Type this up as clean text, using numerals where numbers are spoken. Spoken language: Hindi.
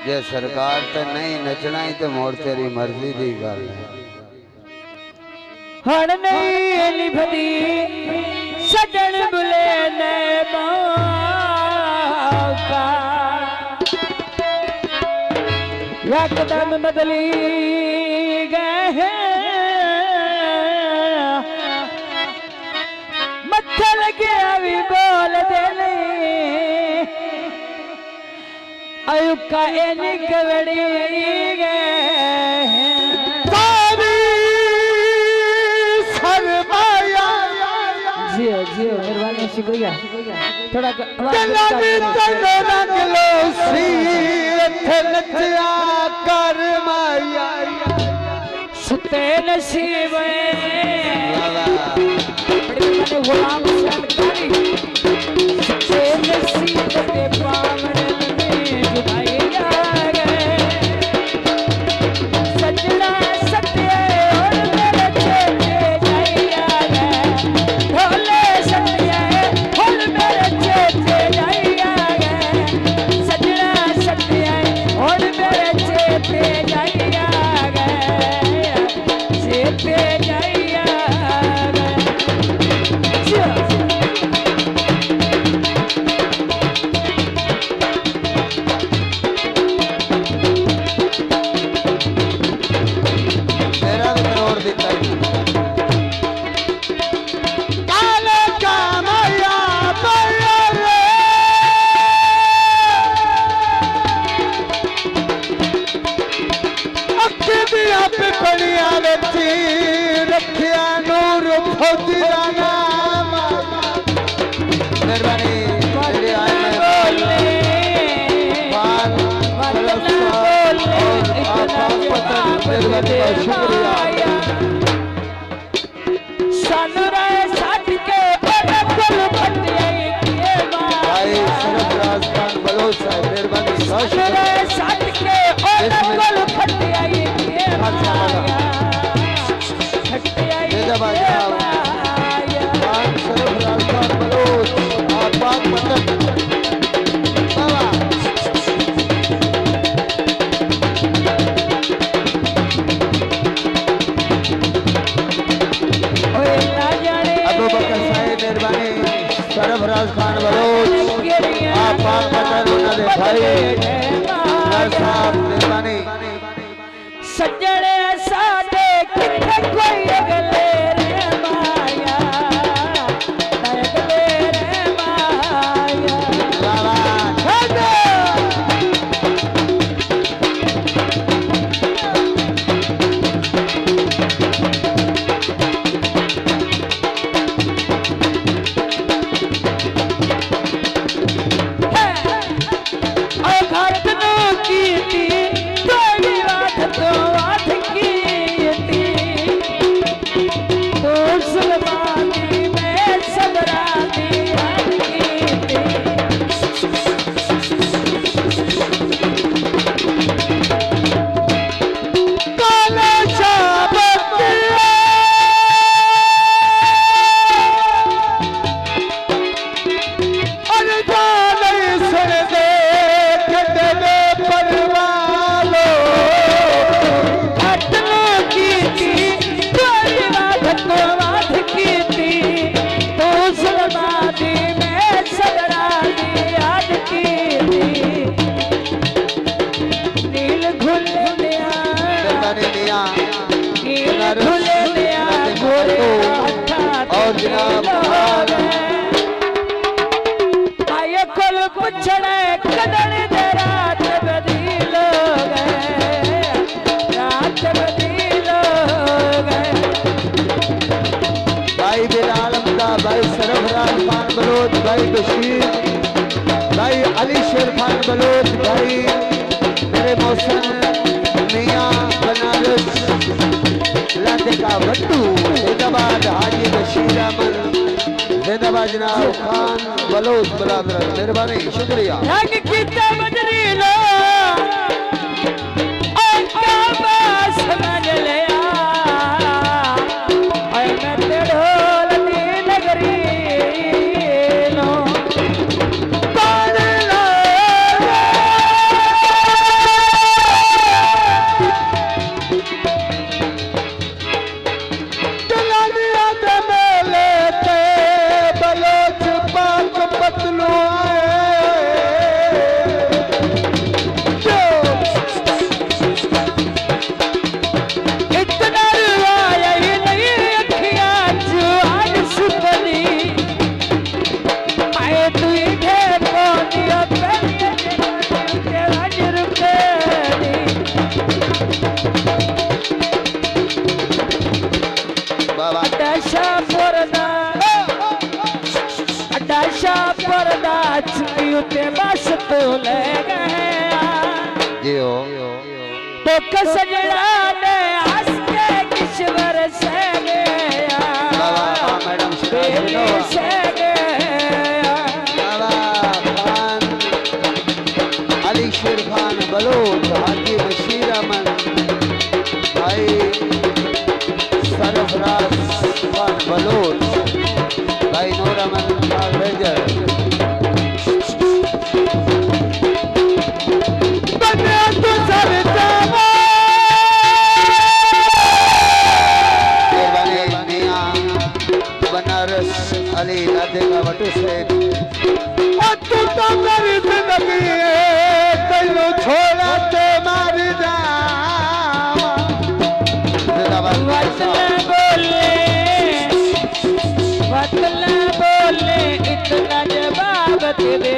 जे सरकार तो नहीं नचना ही तो मोड़ तेरी मर्जी दी गल है। हण नहीं लिभदी सजन बुले ने मौका यकदम बदली गए मत्थे लगे अभी बोल दे अयुका एनी कवड़ी गए जियो जियो मेहरबानी शुक्रिया थोड़ा सुते नसीब गुलाम सुते नसीब के पावन में जुदाई आ गए सजना सत्य और मेरे चेते जाई आ गए भोले सत्य और मेरे चेते जाई आ गए सजना सत्य और मेरे चेते जाई आ गए चेते जाई आ गए शुक्रिया सनुराय साथ के बल फटिए भाई सरफराज खान बलोच साहब मेहरबानी सनुराय साथ के बल फटिए सरफराज खान बलोच आप बात मतलब सरफराज खान बलोच आप बात बता उन्होंने भाई साहब मेहरबानी सज्जने साथे किथे कोई अगले रे माया अगले रे माया और जनाब आये कुल पुछड़े कदन दे रात बदील गए रात बदील गए भाई बिलाल अहमदा भाई सरफराज खान बलोच भाई बशीर भाई अली शेर खान बलोच भाई मेरे मौसम मियां बनारस लाते का वट्टू जिंदाबाद हाजी बशीर अहमद जिंदाबाद जनाब खान बलोच बरादर मेहरबानी शुक्रिया रंग कीते बजरी लो का बास समझ लिया ओए मैं तेढ़ोल दी नगरी लो अरदास की उते बस तो ले गया जियो तो कसजड़ा ने हंस के किश्वर से गया बाबा मैडम बेली से गया बाबा खान अली शेर खान बलोच हाजी बशीर अहमद भाई सरफराज खान बलोच भाई नूर अहमद कागरेजर बने तो सर जावा बनारस अली राधे का वटू से तू तो मेरी जिंदगी तेनू छोड़ा ते मार जावा वतला बोले इतना जवाब दे